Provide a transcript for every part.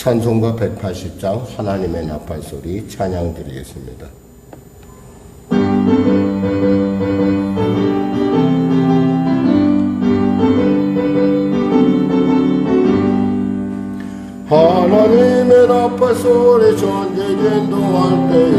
찬송가 180장 하나님의 나팔소리 찬양 드리겠습니다. 하나님의 나팔소리 전쟁진동할 때에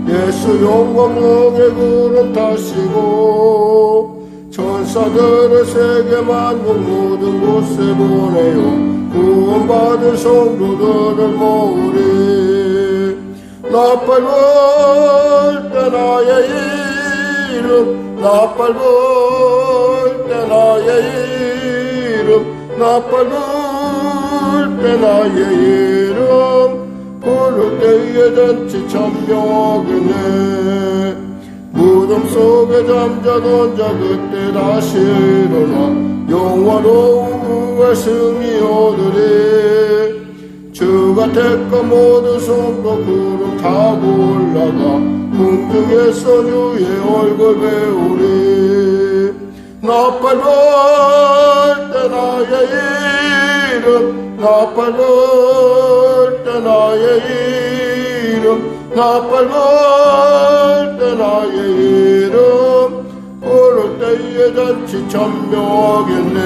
예수 영광영의 구름 타시고 천사들을 세계 만국 모든 곳에 보내요 구원받은 성도들을 모으리. 나팔 불 때 나의 이름 나팔 불 때 나의 이름 나팔 불 때 나의 이름 부를 때에 잔치 천명하겠네. 무덤 속에 잠자던 자 그때 다시 일어나 영원한 구원의 승리 얻으리. 주가 택한 모든 성도 구름 타고 올라가 궁중에서 주의 얼굴 배우리. 나팔 불 때 나의 이름 나팔 불 때 나의 이름 나팔 불 때 나의 이름 부를 때에 잔치 천명하겠네.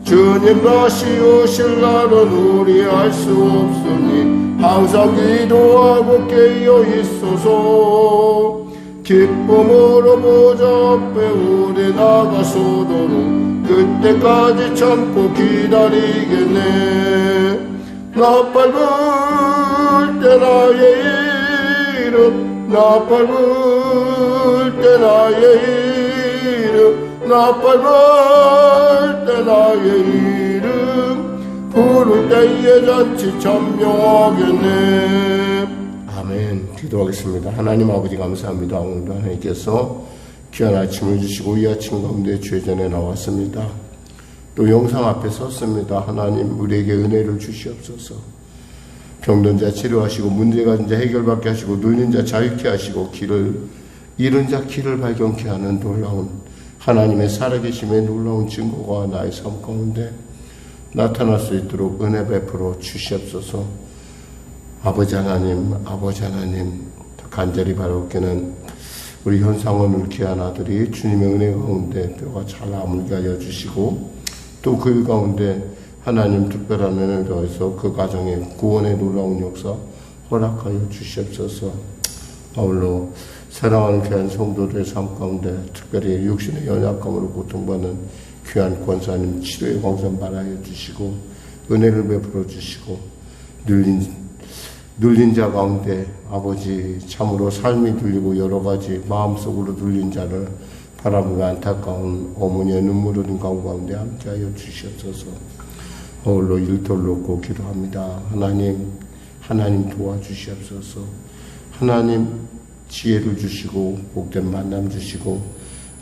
주님 다시 오실 날은 우리 알 수 없으니 항상 기도하고 깨어 있소서. 기쁨으로 보좌 앞에 우리 나가서도록 그때까지 참고 기다리겠네. 나팔 불 때 나의 이름 나팔 불 때 나의 이름 나팔 불 때 나의 이름 부를 때에 잔치 천명하겠네. 아멘. 기도하겠습니다. 하나님 아버지 감사합니다. 오늘도 하나님께서 귀한 아침을 주시고 이 아침 가운데 주의 전에 나왔습니다. 또 영상 앞에 섰습니다. 하나님 우리에게 은혜를 주시옵소서. 병든 자 치료하시고 문제가 자 해결받게 하시고 눌린 자 자유케 하시고 잃은 자 길을 발견케 하는 놀라운 하나님의 살아계심의 놀라운 증거가 나의 삶 가운데 나타날 수 있도록 은혜 베풀어 주시옵소서. 아버지 하나님 간절히 바라옵기는 우리 현상원을 귀한 아들이 주님의 은혜 가운데 뼈가 잘 아물게 하여 주시고 또 그 가운데 하나님 특별한 은혜를 더해서 그 가정에 구원의 놀라운 역사 허락하여 주시옵소서. 아울러 사랑하는 귀한 성도들의 삶 가운데 특별히 육신의 연약감으로 고통받는 귀한 권사님 치료의 광선 발하여 주시고 은혜를 베풀어 주시고 눌린 자 가운데 아버지 참으로 삶이 눌리고 여러 가지 마음속으로 눌린 자를 바라보며 안타까운 어머니의 눈물 흘린 가운데 함께하여 주시옵소서. 어울러 일터를 놓고 기도합니다. 하나님 도와주시옵소서. 하나님 지혜를 주시고 복된 만남 주시고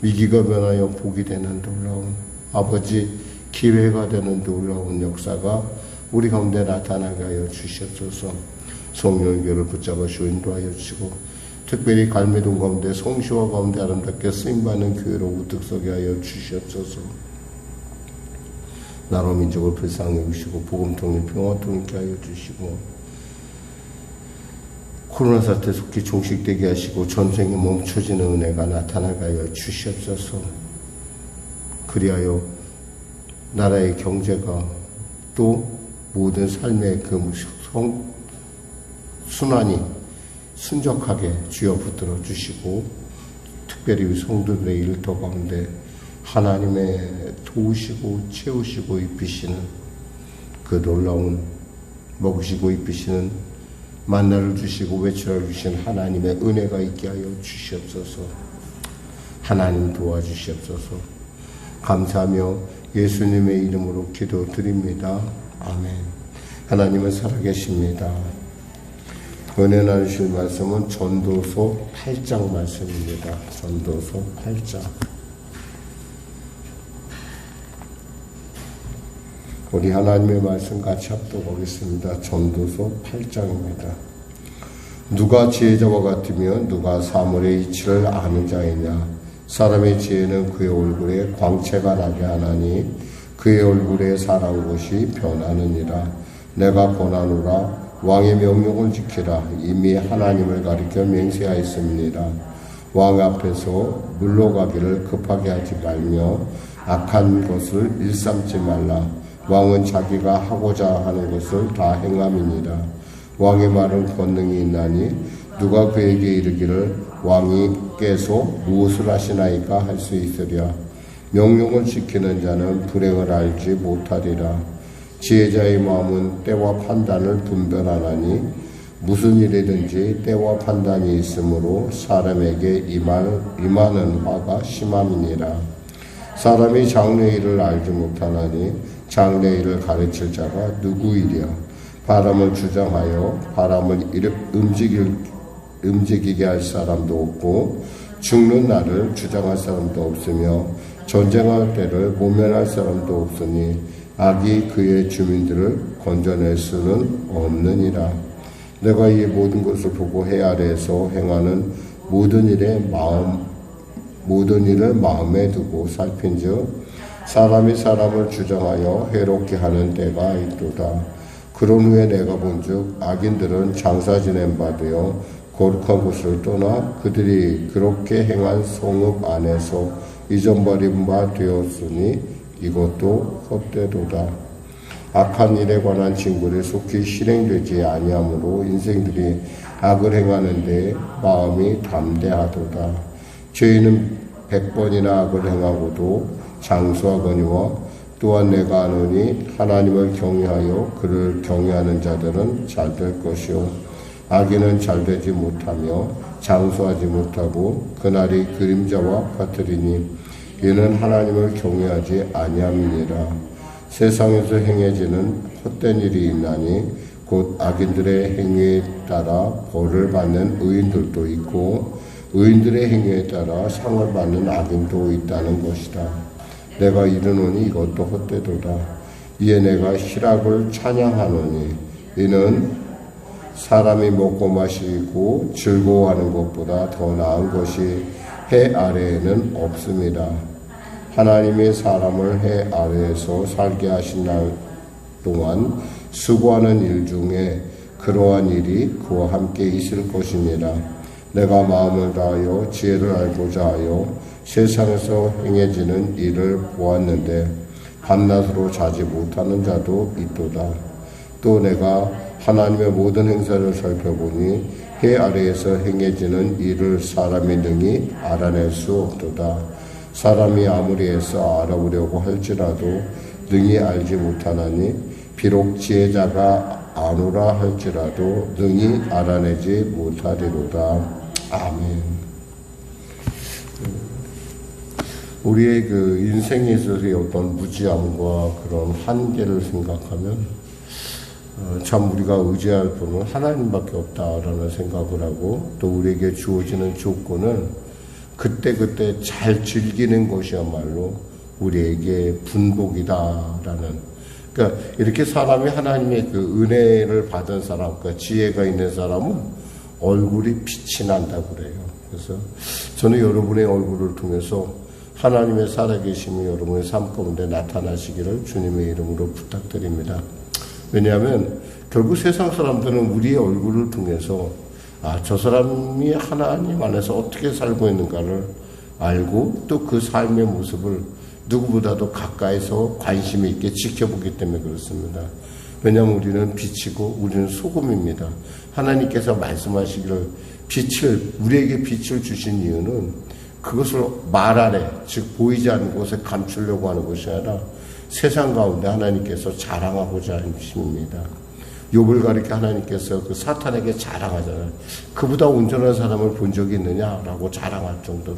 위기가 변하여 복이 되는 놀라운 아버지 기회가 되는 놀라운 역사가 우리 가운데 나타나게 하여 주시옵소서. 성령의 교를 붙잡으시고 인도하여 주시고 특별히 갈매동 가운데 성시와 가운데 아름답게 쓰임받는 교회로 우뚝 서게 하여 주시옵소서. 나라 민족을 불쌍히 여기시고 복음통일 평화통일 있게 하여 주시고 코로나 사태 속히 종식되게 하시고 전쟁이 멈춰지는 은혜가 나타나게 하여 주시옵소서. 그리하여 나라의 경제가 또 모든 삶의 그 순환이 순적하게 주여 붙들어 주시고 특별히 성도들의 일터 가운데 하나님의 도우시고 채우시고 입히시는 그 놀라운 먹으시고 입히시는 만나를 주시고 외출을 주신 하나님의 은혜가 있게 하여 주시옵소서. 하나님 도와주시옵소서. 감사하며 예수님의 이름으로 기도드립니다. 아멘. 하나님은 살아계십니다. 은혜 나누실 말씀은 전도서 8장 말씀입니다. 전도서 8장. 우리 하나님의 말씀 같이 합독하겠습니다. 전도서 8장입니다. 누가 지혜자와 같으며 누가 사물의 이치를 아는 자이냐. 사람의 지혜는 그의 얼굴에 광채가 나게 하나니 그의 얼굴에 사랑 것이 변하느니라. 내가 권하노라. 왕의 명령을 지키라. 이미 하나님을 가리켜 맹세하였습니다. 왕 앞에서 물러가기를 급하게 하지 말며 악한 것을 일삼지 말라. 왕은 자기가 하고자 하는 것을 다 행함이니라. 왕의 말은 권능이 있나니 누가 그에게 이르기를 왕이께서 무엇을 하시나이까 할 수 있으랴. 명령을 지키는 자는 불행을 알지 못하리라. 지혜자의 마음은 때와 판단을 분별하나니 무슨 일이든지 때와 판단이 있으므로 사람에게 임하는 화가 심함이니라. 사람이 장래의 일을 알지 못하나니 장래의 일을 가르칠 자가 누구이랴. 바람을 주장하여 바람을 움직이게 할 사람도 없고 죽는 날을 주장할 사람도 없으며 전쟁할 때를 모면할 사람도 없으니 악이 그의 주민들을 건져낼 수는 없느니라. 내가 이 모든 것을 보고 해 아래에서 행하는 모든 일을 마음에 두고 살핀즉 사람이 사람을 주장하여 해롭게 하는 때가 있도다. 그런 후에 내가 본즉 악인들은 장사 지낸 바 되어 거룩한 곳을 떠나 그들이 그렇게 행한 성읍 안에서 잊어버린 바 되었으니 이것도 헛되도다. 악한 일에 관한 징벌이 속히 실행되지 아니하므로 인생들이 악을 행하는데 마음이 담대하도다. 죄인은 100번이나 악을 행하고도 장수하거니와 또한 내가 아노니 하나님을 경외하여 그를 경외하는 자들은 잘 될 것이요 악인은 잘 되지 못하며 장수하지 못하고 그날이 그림자와 같으리니 이는 하나님을 경외하지 아니함이니라. 세상에서 행해지는 헛된 일이 있나니 곧 악인들의 행위에 따라 벌을 받는 의인들도 있고 의인들의 행위에 따라 상을 받는 악인도 있다는 것이다. 내가 이르노니 이것도 헛되도다. 이에 내가 희락을 찬양하노니 이는 사람이 먹고 마시고 즐거워하는 것보다 더 나은 것이 해 아래에는 없습니다. 하나님이 사람을 해 아래에서 살게 하신 날 동안 수고하는 일 중에 그러한 일이 그와 함께 있을 것이니라. 내가 마음을 다하여 지혜를 알고자 하여 세상에서 행해지는 일을 보았는데 밤낮으로 자지 못하는 자도 있도다. 또 내가 하나님의 모든 행사를 살펴보니 해 아래에서 행해지는 일을 사람이 능히 알아낼 수 없도다. 사람이 아무리 애써 알아보려고 할지라도 능히 알지 못하나니 비록 지혜자가 아노라 할지라도 능히 알아내지 못하리로다. 아멘. 우리의 그 인생에 있어서의 어떤 무지함과 그런 한계를 생각하면 참 우리가 의지할 분은 하나님밖에 없다라는 생각을 하고 또 우리에게 주어지는 조건을 그때그때 잘 즐기는 것이야말로 우리에게 분복이다라는 그러니까 이렇게 사람이 하나님의 그 은혜를 받은 사람, 그 지혜가 있는 사람은 얼굴이 빛이 난다고 그래요. 그래서 저는 여러분의 얼굴을 통해서 하나님의 살아계심이 여러분의 삶 가운데 나타나시기를 주님의 이름으로 부탁드립니다. 왜냐하면 결국 세상 사람들은 우리의 얼굴을 통해서 저 사람이 하나님 안에서 어떻게 살고 있는가를 알고 또 그 삶의 모습을 누구보다도 가까이서 관심 있게 지켜보기 때문에 그렇습니다. 왜냐하면 우리는 빛이고 우리는 소금입니다. 하나님께서 말씀하시기를 우리에게 빛을 주신 이유는 그것을 말 아래, 즉 보이지 않는 곳에 감추려고 하는 것이 아니라 세상 가운데 하나님께서 자랑하고자 하십니다. 욥을 가리켜 하나님께서 그 사탄에게 자랑하잖아요. 그보다 온전한 사람을 본 적이 있느냐라고 자랑할 정도로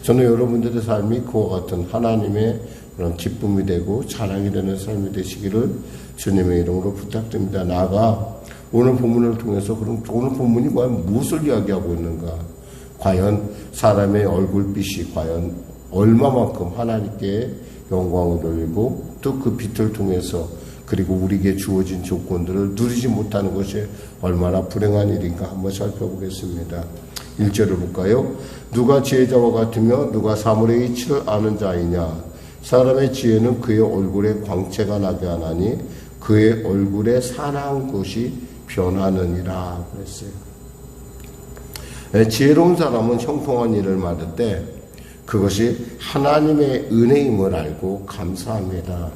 저는 여러분들의 삶이 그와 같은 하나님의 그런 기쁨이 되고 자랑이 되는 삶이 되시기를 주님의 이름으로 부탁드립니다. 나아가 오늘 본문을 통해서 그럼 오늘 본문이 과연 무엇을 이야기하고 있는가? 과연 사람의 얼굴빛이 과연 얼마만큼 하나님께 영광을 돌리고 또 그 빛을 통해서 그리고 우리에게 주어진 조건들을 누리지 못하는 것이 얼마나 불행한 일인가 한번 살펴보겠습니다. 1절을 볼까요? 누가 지혜자와 같으며 누가 사물의 이치를 아는 자이냐? 사람의 지혜는 그의 얼굴에 광채가 나게 하나니 그의 얼굴에 사나운 것이 변하느니라 그랬어요. 지혜로운 사람은 형통한 일을 받을 때 그것이 하나님의 은혜임을 알고 감사합니다.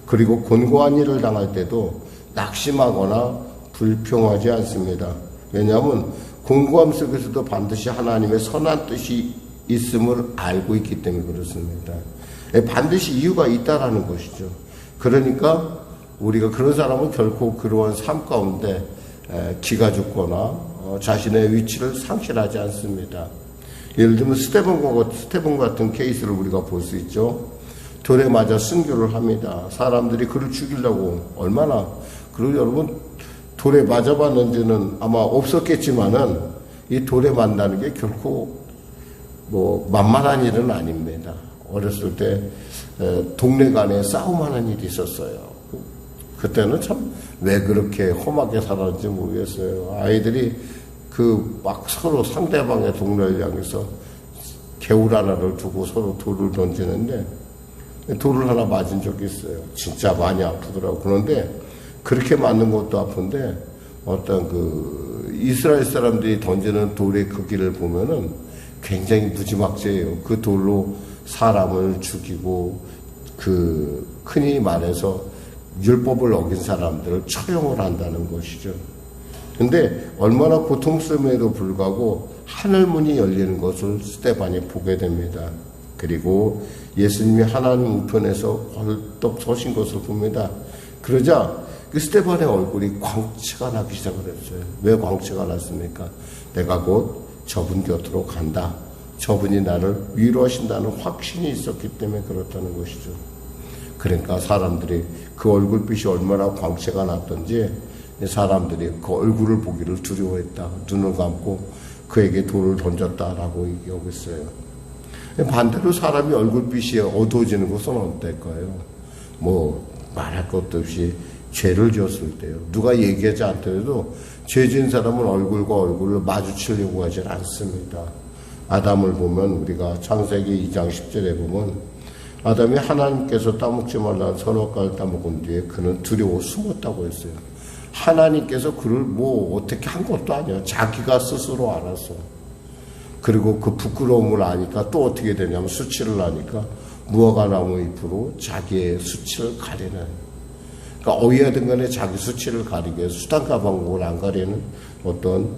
그리고 곤고한 일을 당할 때도 낙심하거나 불평하지 않습니다. 왜냐하면 곤고함 속에서도 반드시 하나님의 선한 뜻이 있음을 알고 있기 때문에 그렇습니다. 반드시 이유가 있다라는 것이죠. 그러니까 우리가 그런 사람은 결코 그러한 삶 가운데 기가 죽거나 자신의 위치를 상실하지 않습니다. 예를 들면 스테반 같은 케이스를 우리가 볼 수 있죠. 돌에 맞아 순교를 합니다. 사람들이 그를 죽이려고 얼마나, 그리고 여러분 돌에 맞아봤는지는 아마 없었겠지만은 이 돌에 만나는 게 결코 만만한 일은 아닙니다. 어렸을 때 동네 간에 싸움하는 일이 있었어요. 그때는 참 왜 그렇게 험하게 살았는지 모르겠어요. 아이들이 막 서로 상대방의 동네를 향해서 개울 하나를 두고 서로 돌을 던지는데 돌을 하나 맞은 적이 있어요. 진짜 많이 아프더라고. 그런데 그렇게 맞는 것도 아픈데 어떤 이스라엘 사람들이 던지는 돌의 크기를 보면은 굉장히 무지막지해요. 그 돌로 사람을 죽이고 흔히 말해서 율법을 어긴 사람들을 처형을 한다는 것이죠. 근데 얼마나 고통스러움에도 불구하고 하늘문이 열리는 것을 스데반이 보게 됩니다. 그리고 예수님이 하나님 우편에서 벌떡 서신 것을 봅니다. 그러자 그 스데반의 얼굴이 광채가 나기 시작을 했어요. 왜 광채가 났습니까? 내가 곧 저분 곁으로 간다. 저분이 나를 위로하신다는 확신이 있었기 때문에 그렇다는 것이죠. 그러니까 사람들이 그 얼굴빛이 얼마나 광채가 났던지 사람들이 그 얼굴을 보기를 두려워했다. 눈을 감고 그에게 돌을 던졌다라고 얘기하고 있어요. 반대로 사람이 얼굴빛이 어두워지는 것은 어떨까요? 말할 것도 없이 죄를 지었을 때요. 누가 얘기하지 않더라도 죄 지은 사람은 얼굴과 얼굴을 마주치려고 하지 않습니다. 아담을 보면 우리가 창세기 2장 10절에 보면 아담이 하나님께서 따먹지 말라는 선악과를 따먹은 뒤에 그는 두려워 숨었다고 했어요. 하나님께서 그를 어떻게 한 것도 아니야. 자기가 스스로 알았어. 그리고 그 부끄러움을 아니까 또 어떻게 되냐면 수치를 하니까 무화과 나무 잎으로 자기의 수치를 가리는, 그러니까 어휘하든 간에 자기 수치를 가리기 위해서 수단과 방법을 안 가리는 어떤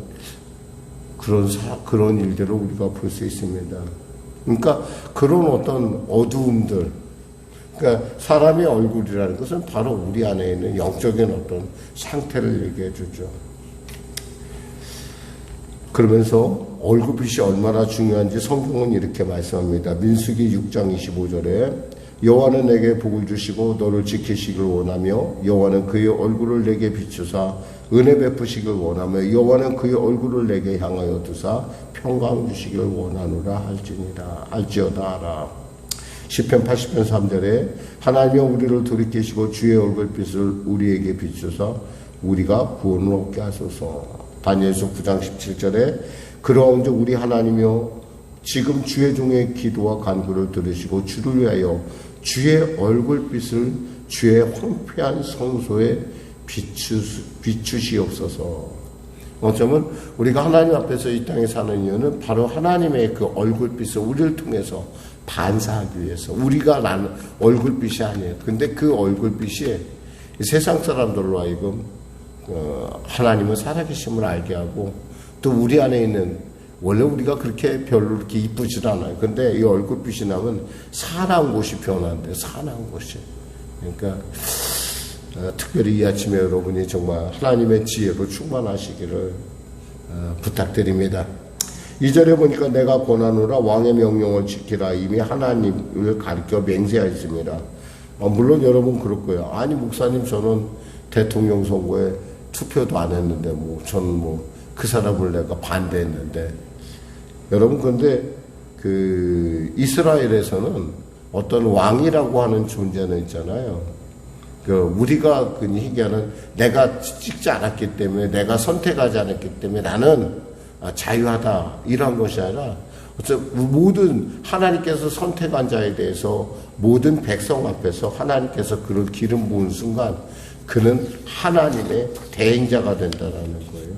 그런 일들을 우리가 볼 수 있습니다. 그러니까 그런 어떤 어두움들, 그러니까 사람의 얼굴이라는 것은 바로 우리 안에 있는 영적인 어떤 상태를 얘기해 주죠. 그러면서 얼굴빛이 얼마나 중요한지 성경은 이렇게 말씀합니다. 민수기 6장 25절에 여호와는 내게 복을 주시고 너를 지키시길 원하며 여호와는 그의 얼굴을 내게 비추사 은혜 베푸시길 원하며 여호와는 그의 얼굴을 내게 향하여 두사 평강 주시길 원하노라 할지어다 알아. 시편 80편 3절에 하나님이 우리를 돌이키시고 주의 얼굴빛을 우리에게 비추사 우리가 구원을 얻게 하소서. 다니엘서 9장 17절에 그러한즉 우리 하나님이여 지금 주의 종의 기도와 간구를 들으시고 주를 위하여 주의 얼굴빛을 주의 황폐한 성소에 비추시옵소서. 어쩌면 우리가 하나님 앞에서 이 땅에 사는 이유는 바로 하나님의 그 얼굴빛을 우리를 통해서 반사하기 위해서. 우리가 나는 얼굴빛이 아니에요. 근데 그 얼굴빛이 세상 사람들로 하여금 하나님은 살아계심을 알게 하고 또 우리 안에 있는, 원래 우리가 그렇게 별로 그렇게 이쁘질 않아요. 근데 이 얼굴빛이 나면 사나운 곳이 변하는데, 사나운 곳이. 그러니까 특별히 이 아침에 여러분이 정말 하나님의 지혜로 충만하시기를 부탁드립니다. 2절에 보니까 내가 권하노라 왕의 명령을 지키라 이미 하나님을 가르쳐 맹세하였습니다. 물론 여러분 그럴 거예요. 아니 목사님 저는 대통령 선거에 투표도 안 했는데 저는 그 사람을 내가 반대했는데. 여러분 근데 이스라엘에서는 어떤 왕이라고 하는 존재는 있잖아요. 우리가 흔히 얘기하는 내가 찍지 않았기 때문에, 내가 선택하지 않았기 때문에 나는 자유하다 이런 것이 아니라 그래서 모든 하나님께서 선택한 자에 대해서 모든 백성 앞에서 하나님께서 그를 기름 부은 순간 그는 하나님의 대행자가 된다라는 거예요.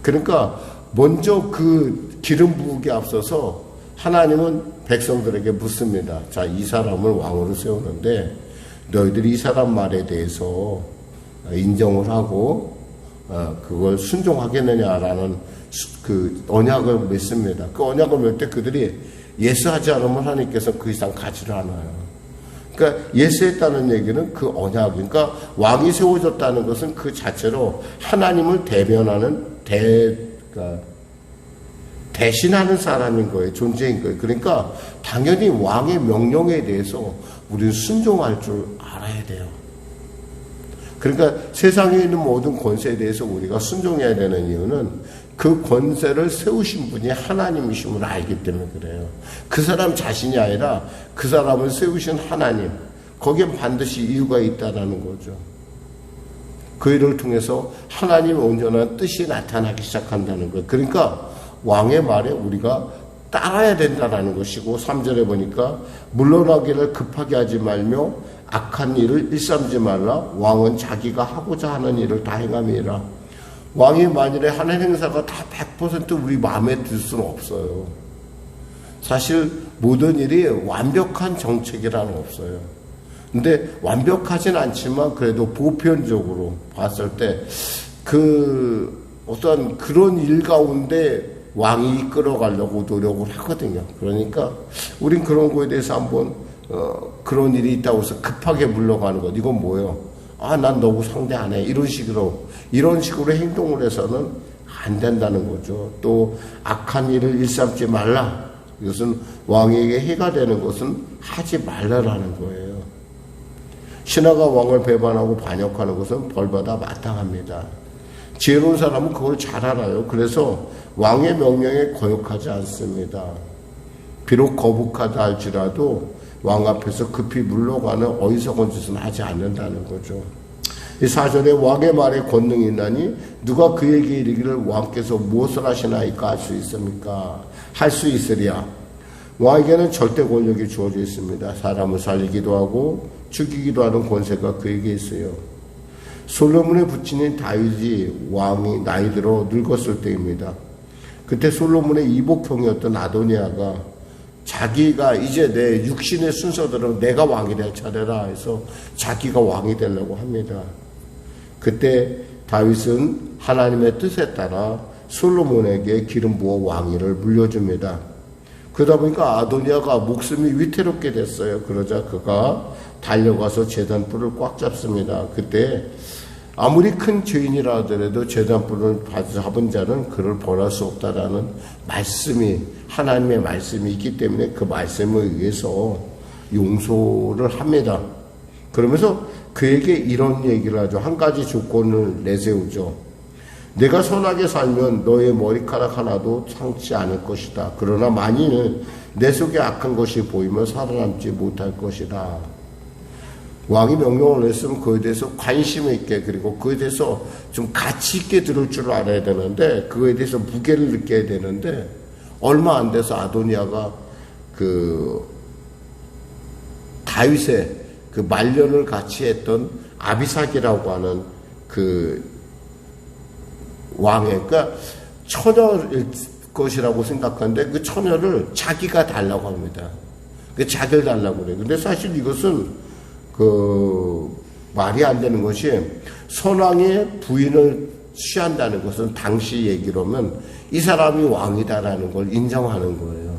그러니까 먼저 그 기름 부으기에 앞서서 하나님은 백성들에게 묻습니다. 자, 이 사람을 왕으로 세우는데 너희들이 이 사람 말에 대해서 인정을 하고 그걸 순종하겠느냐라는 그 언약을 맺습니다. 그 언약을 맺을 때 그들이 예스하지 않으면 하나님께서 그 이상 가지를 않아요. 그러니까 예스했다는 얘기는 그 언약, 그러니까 왕이 세워졌다는 것은 그 자체로 하나님을 대변하는 대신하는 사람인 거예요. 존재인 거예요. 그러니까 당연히 왕의 명령에 대해서 우리는 순종할 줄 알아야 돼요. 그러니까 세상에 있는 모든 권세에 대해서 우리가 순종해야 되는 이유는 그 권세를 세우신 분이 하나님이심을 알기 때문에 그래요. 그 사람 자신이 아니라 그 사람을 세우신 하나님, 거기에 반드시 이유가 있다는 거죠. 그 일을 통해서 하나님의 온전한 뜻이 나타나기 시작한다는 거예요. 그러니까 왕의 말에 우리가 따라야 된다는 것이고 3절에 보니까 물러나기를 급하게 하지 말며 악한 일을 일삼지 말라. 왕은 자기가 하고자 하는 일을 다 행함이라. 왕이 만일에 하는 행사가 다 100% 우리 마음에 들 수는 없어요. 사실 모든 일이 완벽한 정책이라는 없어요. 근데 완벽하진 않지만 그래도 보편적으로 봤을 때 어떤 그런 일 가운데 왕이 이끌어가려고 노력을 하거든요. 그러니까 우린 그런 거에 대해서 한번 그런 일이 있다고 해서 급하게 물러가는 것. 이건 뭐예요? 난 너무 상대 안 해. 이런 식으로 행동을 해서는 안 된다는 거죠. 또 악한 일을 일삼지 말라. 이것은 왕에게 해가 되는 것은 하지 말라라는 거예요. 신하가 왕을 배반하고 반역하는 것은 벌받아 마땅합니다. 지혜로운 사람은 그걸 잘 알아요. 그래서 왕의 명령에 거역하지 않습니다. 비록 거북하다 할지라도 왕 앞에서 급히 물러가는 어리석은 짓은 하지 않는다는 거죠. 이 4절에 왕의 말에 권능이 있나니 누가 그에게 이르기를 왕께서 무엇을 하시나이까 할 수 있습니까? 할 수 있으랴. 왕에게는 절대 권력이 주어져 있습니다. 사람을 살리기도 하고 죽이기도 하는 권세가 그에게 있어요. 솔로몬의 부친인 다윗이 왕이 나이 들어 늙었을 때입니다. 그때 솔로몬의 이복형이었던 아도니아가 자기가 이제 내 육신의 순서대로 내가 왕이 될 차례라 해서 자기가 왕이 되려고 합니다. 그때 다윗은 하나님의 뜻에 따라 솔로몬에게 기름 부어 왕위를 물려줍니다. 그러다 보니까 아도니아가 목숨이 위태롭게 됐어요. 그러자 그가 달려가서 제단불을 꽉 잡습니다. 그때 아무리 큰 죄인이라 하더라도 제단불을 잡은 자는 그를 벌할 수 없다라는 말씀이, 하나님의 말씀이 있기 때문에 그 말씀에 의해서 용서를 합니다. 그러면서 그에게 이런 얘기를 하죠. 한 가지 조건을 내세우죠. 내가 선하게 살면 너의 머리카락 하나도 상치 않을 것이다. 그러나 만일 내 속에 악한 것이 보이면 살아남지 못할 것이다. 왕이 명령을 냈으면 그에 대해서 관심 있게, 그리고 그에 대해서 좀 가치 있게 들을 줄 알아야 되는데, 그에 대해서 무게를 느껴야 되는데, 얼마 안 돼서 아도니아가 다윗의 말년을 같이 했던 아비삭이라고 하는 왕의, 그러니까 처녀일 것이라고 생각하는데 그 처녀를 자기가 달라고 합니다. 자기를 달라고 그래요. 근데 사실 이것은 말이 안 되는 것이, 선왕의 부인을 취한다는 것은 당시 얘기로면 이 사람이 왕이다라는 걸 인정하는 거예요.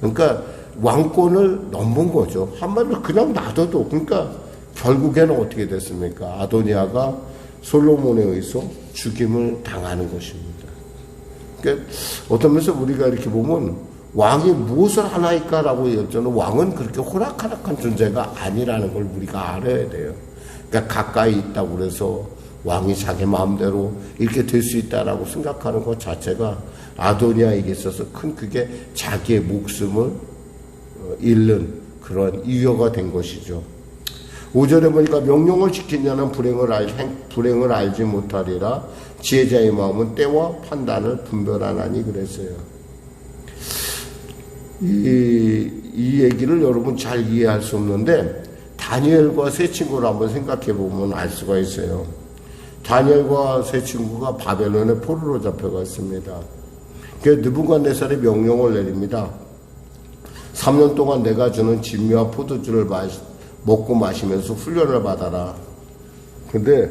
그러니까 왕권을 넘은 거죠. 한마디로 그냥 놔둬도. 그러니까 결국에는 어떻게 됐습니까? 아도니아가 솔로몬에 의해서 죽임을 당하는 것입니다. 그러니까 어떤 면에서 우리가 이렇게 보면 왕이 무엇을 하나이까라고 여쭤는 왕은 그렇게 호락호락한 존재가 아니라는 걸 우리가 알아야 돼요. 그러니까 가까이 있다고 그래서 왕이 자기 마음대로 이렇게 될 수 있다라고 생각하는 것 자체가 아도니아에게 있어서 그게 자기의 목숨을 잃는 그런 이유가 된 것이죠. 5절에 보니까 명령을 지킨 자는 불행을 알지 못하리라. 지혜자의 마음은 때와 판단을 분별하나니 그랬어요. 이 얘기를 여러분 잘 이해할 수 없는데 다니엘과 세 친구를 한번 생각해 보면 알 수가 있어요. 다니엘과 세 친구가 바벨론의 포로로 잡혀갔습니다. 그래서 느부갓네살이 명령을 내립니다. 3년 동안 내가 주는 진미와 포도주를 먹고 마시면서 훈련을 받아라. 근데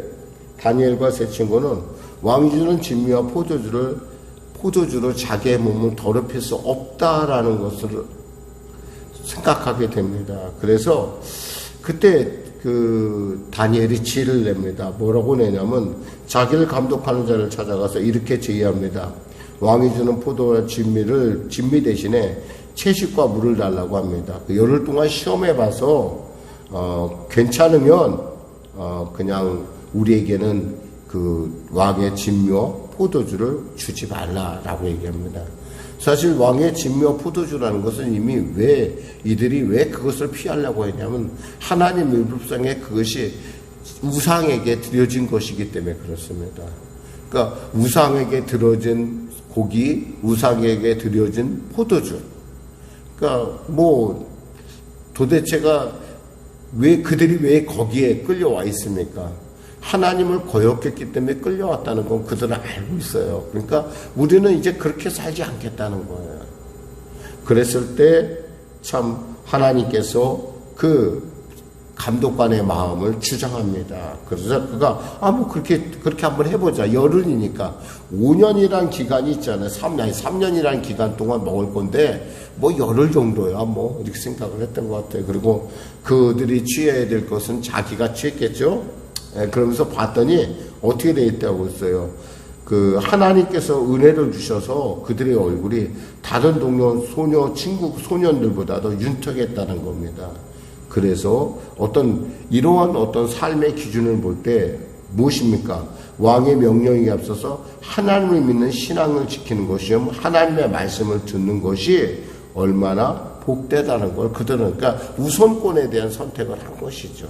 다니엘과 세 친구는 왕이 주는 진미와 포도주로 자기의 몸을 더럽힐 수 없다라는 것을 생각하게 됩니다. 그래서 그때 다니엘이 지혜를 냅니다. 뭐라고 내냐면 자기를 감독하는 자를 찾아가서 이렇게 제의합니다. 왕이 주는 포도와 진미 대신에 채식과 물을 달라고 합니다. 열흘 동안 시험해봐서 괜찮으면 그냥 우리에게는 왕의 진미와 포도주를 주지 말라라고 얘기합니다. 사실 왕의 진미와 포도주라는 것은 이미 이들이 왜 그것을 피하려고 했냐면 하나님 율법상에 그것이 우상에게 드려진 것이기 때문에 그렇습니다. 그러니까 우상에게 드려진 고기, 우상에게 드려진 포도주. 그러니까 도대체가 그들이 왜 거기에 끌려와 있습니까? 하나님을 거역했기 때문에 끌려왔다는 건 그들은 알고 있어요. 그러니까 우리는 이제 그렇게 살지 않겠다는 거예요. 그랬을 때 참 하나님께서 그 감독관의 마음을 주장합니다. 그래서 그가 그렇게 한번 해보자. 열흘이니까 5년이란 기간이 있잖아요. 3년이란 기간 동안 먹을 건데 열흘 정도야 이렇게 생각을 했던 것 같아요. 그리고 그들이 취해야 될 것은 자기가 취했겠죠. 그러면서 봤더니 어떻게 돼 있다고 했어요. 하나님께서 은혜를 주셔서 그들의 얼굴이 다른 동료 소년들보다도 윤택했다는 겁니다. 그래서 이러한 삶의 기준을 볼 때 무엇입니까? 왕의 명령에 앞서서 하나님을 믿는 신앙을 지키는 것이요, 하나님의 말씀을 듣는 것이 얼마나 복되다는 걸 그들은 우선권에 대한 선택을 한 것이죠.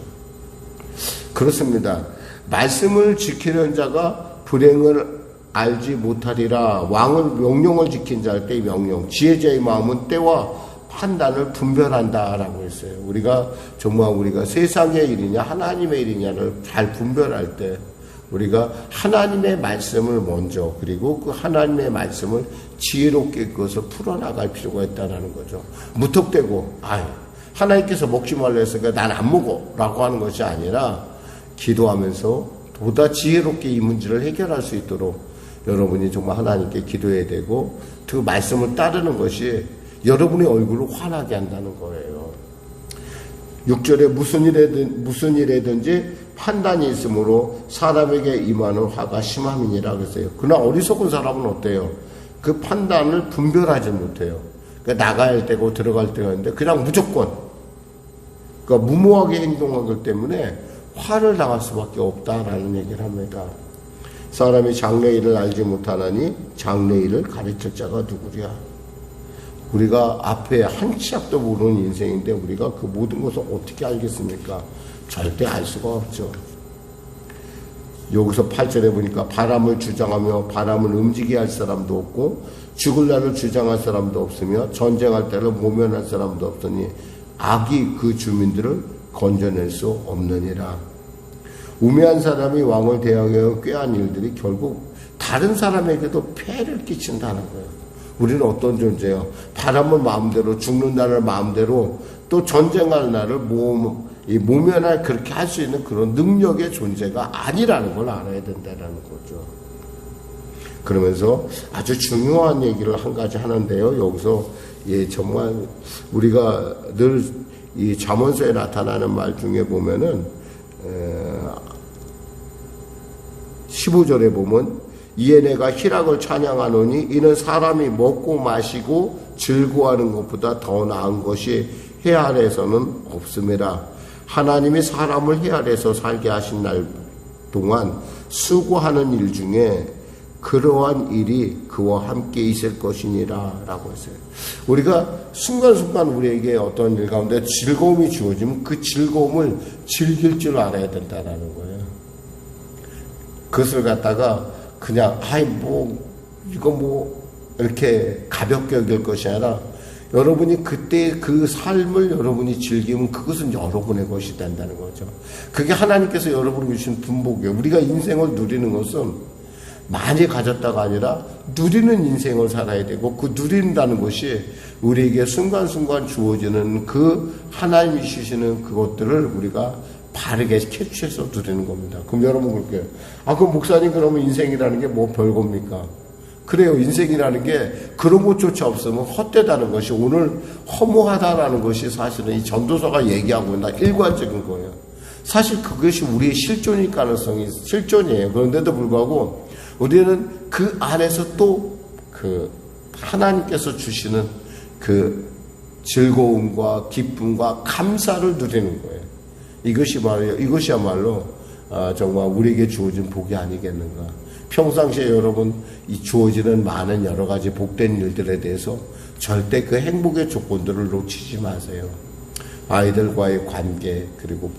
그렇습니다. 말씀을 지키는 자가 불행을 알지 못하리라. 왕은 명령을 지킨 자일 때의 명령, 지혜자의 마음은 때와 판단을 분별한다라고 했어요. 우리가 세상의 일이냐 하나님의 일이냐를 잘 분별할 때 우리가 하나님의 말씀을 먼저, 그리고 그 하나님의 말씀을 지혜롭게 그것을 풀어나갈 필요가 있다는 거죠. 무턱대고 하나님께서 먹지 말라 했으니까 난 안 먹어 라고 하는 것이 아니라 기도하면서 보다 지혜롭게 이 문제를 해결할 수 있도록 여러분이 정말 하나님께 기도해야 되고 그 말씀을 따르는 것이 여러분의 얼굴을 환하게 한다는 거예요. 6절에 무슨 일에든지 판단이 있으므로 사람에게 임하는 화가 심함이니라 그랬어요. 그러나 어리석은 사람은 어때요? 그 판단을 분별하지 못해요. 나가야 할 때고 들어갈 때가 있는데 그냥 무조건 무모하게 행동하기 때문에 화를 당할 수밖에 없다라는 얘기를 합니다. 사람이 장래일을 알지 못하나니 장래일을 가르칠 자가 누구랴. 우리가 앞에 한 치 앞도 모르는 인생인데 우리가 그 모든 것을 어떻게 알겠습니까? 절대 알 수가 없죠. 여기서 8절에 보니까 바람을 주장하며 바람을 움직이게 할 사람도 없고 죽을 날을 주장할 사람도 없으며 전쟁할 때를 모면할 사람도 없으니 악이 그 주민들을 건져낼 수 없느니라. 우매한 사람이 왕을 대항하여 꾀한 일들이 결국 다른 사람에게도 폐해를 끼친다는 거예요. 우리는 어떤 존재예요? 바람을 마음대로, 죽는 날을 마음대로, 또 전쟁할 날을 모면할 그렇게 할 수 있는 그런 능력의 존재가 아니라는 걸 알아야 된다는 거죠. 그러면서 아주 중요한 얘기를 한 가지 하는데요. 여기서 정말 우리가 늘 이 잠언서에 나타나는 말 중에 보면은 15절에 보면 이에 내가 희락을 찬양하노니 이는 사람이 먹고 마시고 즐거워하는 것보다 더 나은 것이 해 아래에서는 없음이라. 하나님이 사람을 해 아래에서 살게 하신 날 동안 수고하는 일 중에 그러한 일이 그와 함께 있을 것이니라 라고 했어요. 우리가 순간순간 우리에게 어떤 일 가운데 즐거움이 주어지면 그 즐거움을 즐길 줄 알아야 된다는 거예요. 그것을 갖다가 그냥 이렇게 가볍게 여길 것이 아니라 여러분이 그때 그 삶을 여러분이 즐기면 그것은 여러분의 것이 된다는 거죠. 그게 하나님께서 여러분에게 주신 분복이에요. 우리가 인생을 누리는 것은 많이 가졌다가 아니라 누리는 인생을 살아야 되고, 그 누린다는 것이 우리에게 순간순간 주어지는 그 하나님이 주시는 그것들을 우리가 바르게 캐치해서 누리는 겁니다. 그럼 여러분 그럴게요. 그럼 목사님, 그러면 인생이라는 게 뭐 별겁니까? 그래요. 인생이라는 게 그런 것조차 없으면 헛되다는 것이, 오늘 허무하다라는 것이 사실은 이 전도서가 얘기하고 있는 일관적인 거예요. 사실 그것이 우리의 실존일 가능성이 실존이에요. 그런데도 불구하고 우리는 그 안에서 또 그 하나님께서 주시는 그 즐거움과 기쁨과 감사를 누리는 거예요. 이것이야말로 정말 우리에게 주어진 복이 아니겠는가. 평상시에 여러분 이 주어지는 많은 여러 가지 복된 일들에 대해서 절대 그 행복의 조건들을 놓치지 마세요. 아이들과의 관계, 그리고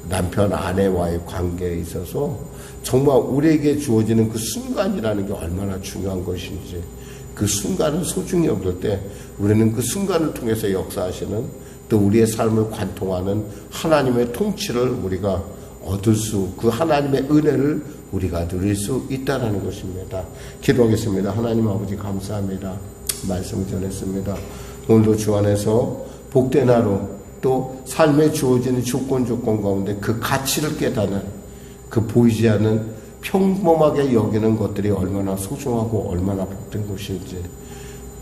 남편 아내와의 관계에 있어서 정말 우리에게 주어지는 그 순간이라는 게 얼마나 중요한 것인지, 그 순간을 소중히 여길 때 우리는 그 순간을 통해서 역사하시는, 또 우리의 삶을 관통하는 하나님의 통치를 우리가 얻을 수, 그 하나님의 은혜를 우리가 누릴 수 있다는 것입니다. 기도하겠습니다. 하나님 아버지 감사합니다. 말씀을 전했습니다. 오늘도 주 안에서 복된 하루, 또 삶에 주어지는 조건 가운데 그 가치를 깨닫는, 그 보이지 않는 평범하게 여기는 것들이 얼마나 소중하고 얼마나 복된 것인지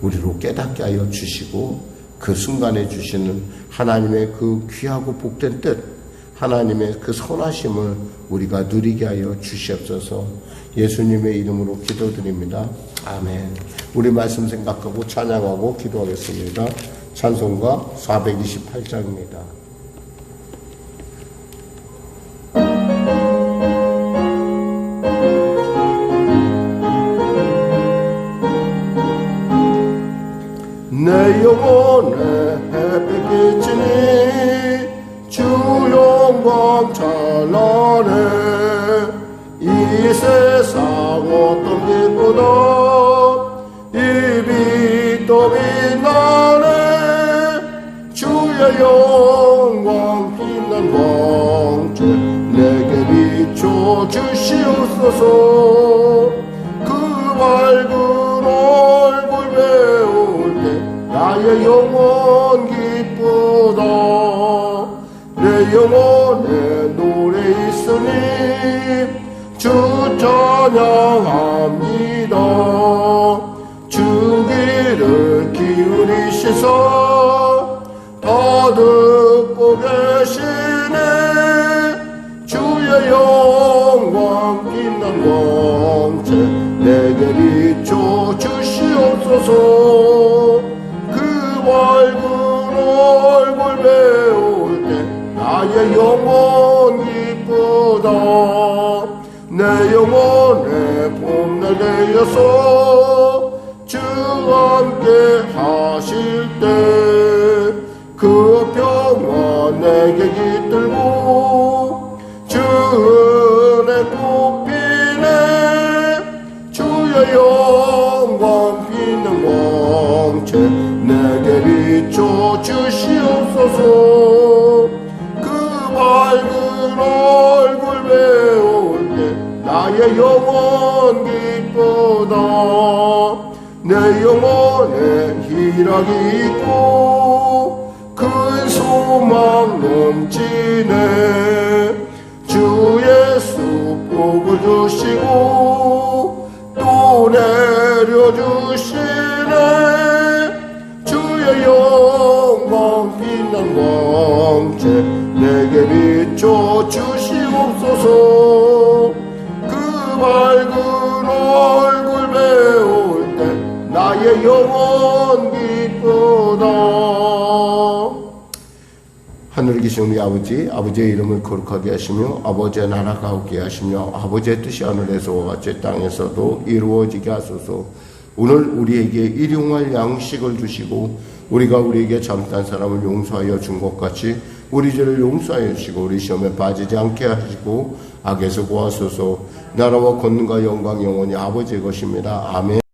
우리로 깨닫게 하여 주시고, 그 순간에 주시는 하나님의 그 귀하고 복된 뜻, 하나님의 그 선하심을 우리가 누리게 하여 주시옵소서. 예수님의 이름으로 기도드립니다. 아멘. 우리 말씀 생각하고 찬양하고 기도하겠습니다. 찬송가 428장입니다. 내 영혼에 햇빛 비치니 주 영광 찬란해. 이 세상 어떤 빛보다 이 빛도 빛나네. 주의 영광 빛난 광채 내게 비춰 주시옵소서. 그 밝은 얼굴 배울 때 나의 영혼 기쁘다. 내 영혼에 노래 있으니 주 찬양합니다. 주 귀를 기울이시사 다 듣고 계시네. 주의 영광 빛난 광채 내게 비춰 주시옵소서. 그 밝은 얼굴 배울 때 나의 영혼 기쁘다. 내 영혼에 봄날 되어서 주 함께 하실 때 그 평화 내게 깃들고 주 은혜 꽃피네. 주의 영광 빛난 광채 내게 비춰 주시옵소서. 그 밝은 얼굴 배울 때 나의 영혼 기쁘다. 내 영혼에 희락이 있고 큰 소망 넘치네. 주 예수 복을 주시고 또 내려주시네. 주의 영광 빛난 광채 내게 비춰 주시옵소서. 그 밝은 얼굴 배울 때 나의 영혼 기쁘다. 하늘에 계신 우리 아버지, 아버지의 이름을 거룩하게 하시며 아버지의 나라가 오게 하시며 아버지의 뜻이 하늘에서와 같이 땅에서도 이루어지게 하소서. 오늘 우리에게 일용할 양식을 주시고 우리가 우리에게 잘못한 사람을 용서하여 준 것 같이 우리 죄를 용서하여 주시고 우리 시험에 빠지지 않게 하시고 악에서 구하소서. 나라와 권능과 영광 영원히 아버지의 것입니다. 아멘.